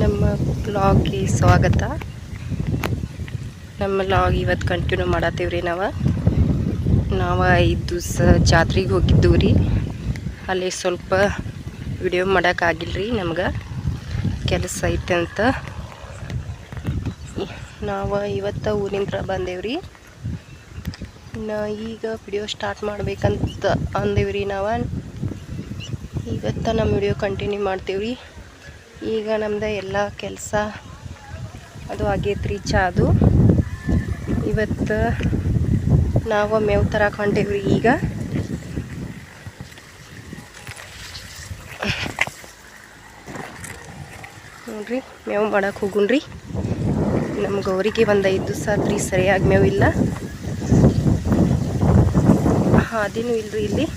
ನಮ್ಮ ಬ್ಲಾಗ್ಗೆ ಸ್ವಾಗತ. ನಮ್ಮ ಬ್ಲಾಗ್ ಇವತ್ತು ಕಂಟಿನ್ಯೂ ಮಾಡತ್ತೀವ್ರಿ. ನಾವು 5 ದಿವಸ ಜಾತ್ರೆಗೆ ಹೋಗಿದ್ದೀವಿ ರೀ. ಅಲ್ಲಿ ಸ್ವಲ್ಪ ವಿಡಿಯೋ ಮಾಡೋಕ್ಕಾಗಿಲ್ರಿ, ನಮ್ಗೆ ಕೆಲಸ ಐತೆ ಅಂತ. ನಾವು ಇವತ್ತು ಊರಿಂತ್ರ ಬಂದೇವ್ರಿ. ಈಗ ವಿಡಿಯೋ ಸ್ಟಾರ್ಟ್ ಮಾಡ್ಬೇಕಂತ ಅಂದೇವ್ರಿ. ಇವತ್ತು ನಮ್ಮ ವಿಡಿಯೋ ಕಂಟಿನ್ಯೂ ಮಾಡ್ತೀವ್ರಿ. ಈಗ ನಮ್ದು ಎಲ್ಲ ಕೆಲಸ ಅದು ಆಗೈತ್ರಿ. ಚಾದು ಇವತ್ತು ನಾವು ಮೇವು ತರಕ್ಕೆ ಹೊಂಟೇವ್ರಿ. ಈಗ ನೋಡ್ರಿ, ಮೇವು ಮಾಡಕ್ಕೆ ಹೋಗುಣ್ರಿ. ನಮ್ಮ ಗೌರಿಗೆ ಒಂದು 5 ದಿವಸ ಆತ್ರಿ ಸರಿಯಾಗಿ ಮೇವು ಇಲ್ಲ, ಹಾದಿನೂ ಇಲ್ರಿ ಇಲ್ಲಿ.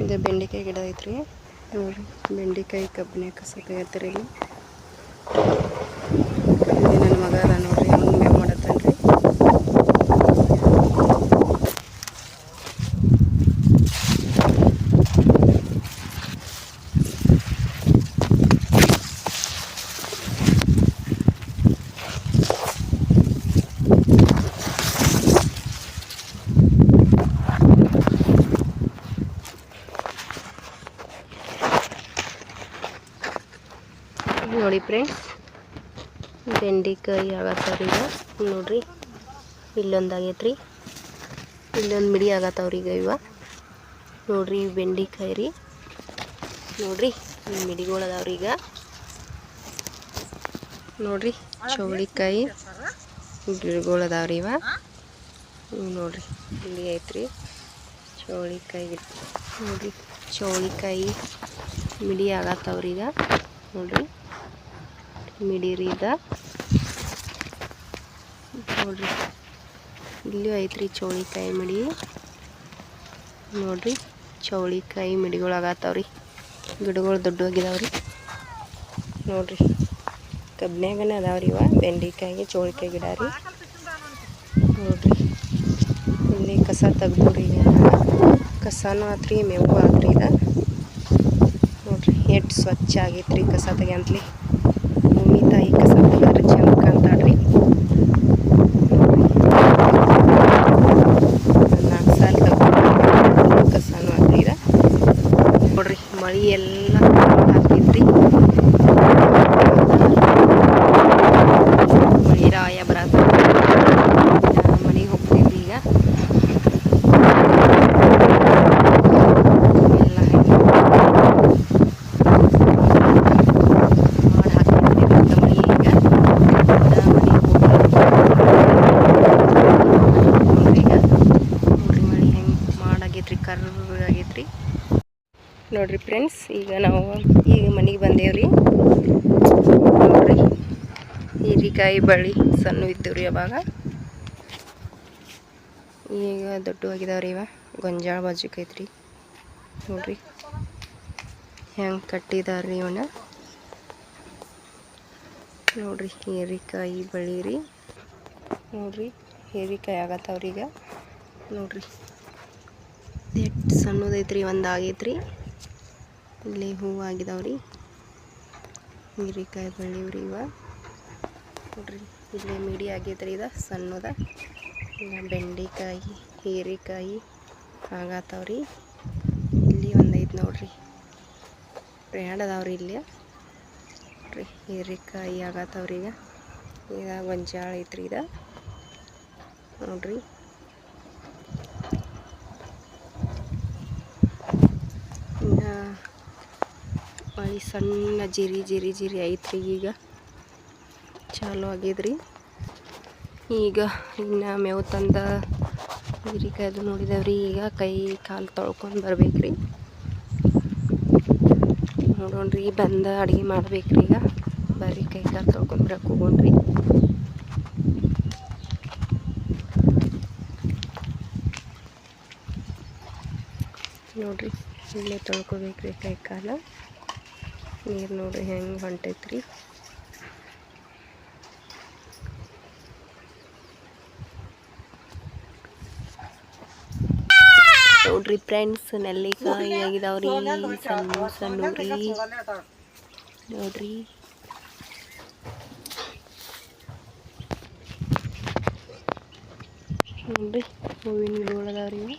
ಇದು ಬೆಂಡೆಕಾಯಿ ಗಿಡ ಐತ್ರಿ. ನೋಡ್ರಿ, ಬೆಂಡೆಕಾಯಿ ಕಬ್ಬನೆ ಕಸ ತೆಗಿತಾರೆ ಇಲ್ಲಿ. ನನ್ನ ಮಗ ಅದ ನೋಡ್ರಿ, ಅವ್ನು ಮೇವು ಮಾಡತ್ತನ್ರಿ. ನೋಡಿ ಫ್ರೆಂಡ್ಸ್, ಬೆಂಡೆಕಾಯಿ ಆಗತ್ತವ್ರಿ. ಈಗ ನೋಡ್ರಿ, ಇಲ್ಲೊಂದು ಆಗೈತ್ರಿ, ಇಲ್ಲೊಂದು ಮಿಡಿ ಆಗತ್ತವ್ರಿ. ಈಗ ಇವ ನೋಡ್ರಿ, ಬೆಂಡೆಕಾಯಿ ರೀ. ನೋಡ್ರಿ, ಈ ಮಿಡಿಗಳು ಅದಾವ್ರಿ. ಈಗ ನೋಡ್ರಿ, ಚೌಳಿಕಾಯಿ ಗಿಡಗಳು ಅದಾವ್ರಿ. ಇವ ನೋಡ್ರಿ, ಇಲ್ಲಿ ಐತ್ರಿ ಚೌಳಿಕಾಯಿ ಗಿಡ. ನೋಡ್ರಿ, ಚೌಳಿಕಾಯಿ ಮಿಡಿ ಆಗತ್ತವ್ರಿ. ಈಗ ನೋಡ್ರಿ, ಮಿಡಿರಿ ಇದ. ನೋಡ್ರಿ, ಇಲ್ಲೂ ಐತ್ರಿ ಚೌಳಿಕಾಯಿ ಮಿಡಿ. ನೋಡ್ರಿ, ಚೌಳಿಕಾಯಿ ಮಿಡಿಗಳು ಆಗತ್ತವ್ರಿ. ಗಿಡಗಳು ದೊಡ್ಡವಾಗಿದಾವ್ರಿ. ನೋಡ್ರಿ, ಕಬ್ನ್ಯಾಗನೇ ಅದಾವ್ರಿ. ಇವ ಬೆಂಡೆಕಾಯಿ ಚೌಳಿಕಾಯಿ ಗಿಡ ರೀ. ನೋಡ್ರಿ, ಇಲ್ಲಿ ಕಸ ತೆಗ್ದ್ರಿ. ಕಸನೂ ಆತ್ರಿ, ಮೇವು ಆತ್ರಿ. ಇದ ನೋಡ್ರಿ, ಎಷ್ಟು ಸ್ವಚ್ಛ ಆಗೈತ್ರಿ ಕಸ ತೆಗಿಯಂತ್ಲಿ. ಭೂಮಿ ತಾಯಿ ಕಸ ತೆಗಿದ್ರೆ ಚಂದ ಕಾಣ್ತಾಳ್ರಿ. 4 ಸಾಲ ತೆಗ್ದು ಕಸನೂ ಆತ್ರಿ. ಇದ ನೋಡ್ರಿ, ಮಳೆ ಎಲ್ಲ ಹಾಕೈತ್ರಿ. ಮಳೆ ರಾಯ ಬರತ್ತ. ಮನೆಗೆ ಹೋಗ್ತೀವಿ ಈಗ. ಆಗೈತ್ರಿ ನೋಡ್ರಿ ಫ್ರೆಂಡ್ಸ್, ಈಗ ನಾವು ಮನೆಗೆ ಬಂದೇವ್ರಿ. ನೋಡ್ರಿ, ಹೀರಿಕಾಯಿ ಬಳ್ಳಿ ಸಣ್ಣ ಇದ್ದೀವ್ರಿ. ಅವಾಗ ಈಗ ದೊಡ್ಡವಾಗಿದಾವ್ರಿ. ಇವ ಗೊಂಜಾಳ ಬಾಜುಕೈತ್ರಿ. ನೋಡ್ರಿ ಹೆಂಗೆ ಕಟ್ಟಿದಾರ್ರಿ ಇವನ್ನ. ನೋಡ್ರಿ, ಹೀರಿಕಾಯಿ ಬಳ್ಳಿ ರೀ. ನೋಡ್ರಿ, ಹೀರಿಕಾಯಿ ಆಗತ್ತವ್ರಿ. ಈಗ ನೋಡ್ರಿ, ಎಷ್ಟು ಸಣ್ಣದೈತ್ರಿ. ಒಂದು ಆಗೈತ್ರಿ. ಇಲ್ಲಿ ಹೂವು ಆಗಿದಾವ್ರಿ. ಹೀರಿಕಾಯಿ ಬಳ್ಳಿವ್ರಿ ಇವ. ನೋಡ್ರಿ, ಇಲ್ಲಿ ಮಿಡಿ ಆಗೈತ್ರಿ. ಇದು ಸಣ್ಣದ. ಈಗ ಬೆಂಡೆಕಾಯಿ ಹೀರಿಕಾಯಿ ಆಗತ್ತವ್ರಿ. ಇಲ್ಲಿ ಒಂದು ಐತೆ ನೋಡ್ರಿ, 2 ಅದಾವ್ರಿ ಇಲ್ಲಿ. ನೋಡ್ರಿ, ಹೀರಿಕಾಯಿ ಆಗತ್ತವ್ರಿ. ಈಗ ಗೊಂಜಾಳ ಐತ್ರಿ. ಇದು ನೋಡ್ರಿ, ಮಳೆ ಸಣ್ಣ ಜಿರಿ ಜಿರಿ ಜಿರಿ ಐತ್ರಿ. ಈಗ ಚಾಲು ಆಗಿದ್ರಿ. ಈಗ ಇನ್ನು ಮೇವು ತಂದ ಹೀರಿಕಾಯ್ದು ನೋಡಿದವ್ರಿ. ಈಗ ಕೈ ಕಾಲು ತೊಳ್ಕೊಂಡು ಬರ್ಬೇಕ್ರಿ. ನೋಡೋಣ್ರಿ, ಬಂದ ಅಡುಗೆ ಮಾಡ್ಬೇಕ್ರಿ. ಈಗ ಬರ್ರಿ, ಕೈ ಕಾಲು ತೊಳ್ಕೊಂಡು ಬರಕ್ಕೆ ಹೋಗೋಣ್ರಿ. ನೋಡ್ರಿ, ಇಲ್ಲೇ ತೊಳ್ಕೊಬೇಕ್ರಿ ಕೈ ಕಾಲು. ನೀರು ನೋಡ್ರಿ ಹೆಂಗೆ ಹೊಂಟೈತ್ರಿ. ನೋಡ್ರಿ ನೋಡ್ರಿ ಫ್ರೆಂಡ್ಸ್, ನೆಲ್ಲಿಕಾಯಿ ಆಗಿದಾವ್ರಿ, ಸಣ್ಣ ಸಣ್ಣವ್ರಿ ನೋಡ್ರಿ. ನೋಡ್ರಿ ಹೂವಿನ ಗಿಡಗಳು ಅದಾವ್ರಿ ಇವು.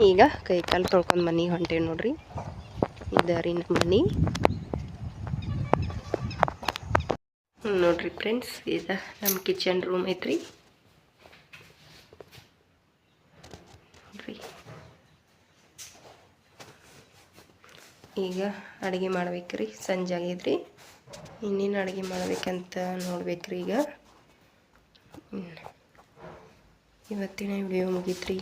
ಈಗ ಕೈ ಕಾಲು ತೊಳ್ಕೊಂಡು ಮನೆಗೆ ಹೊಂಟೇವಿ ನೋಡ್ರಿ. ಇದಾರಿ ನಮ್ಮ ಮನೆ ನೋಡ್ರಿ ಫ್ರೆಂಡ್ಸ್. ಇದು ನಮ್ಮ ಕಿಚನ್ ರೂಮ್ ಐತ್ರಿ ನೋಡ್ರಿ. ಈಗ ಅಡುಗೆ ಮಾಡ್ಬೇಕ್ರಿ, ಸಂಜೆ ಆಗೈತ್ರಿ. ಇನ್ನೇನು ಅಡುಗೆ ಮಾಡ್ಬೇಕಂತ ನೋಡ್ಬೇಕ್ರಿ. ಈಗ ಇವತ್ತಿನ ವಿಡಿಯೋ ಮುಗೀತ್ರಿ.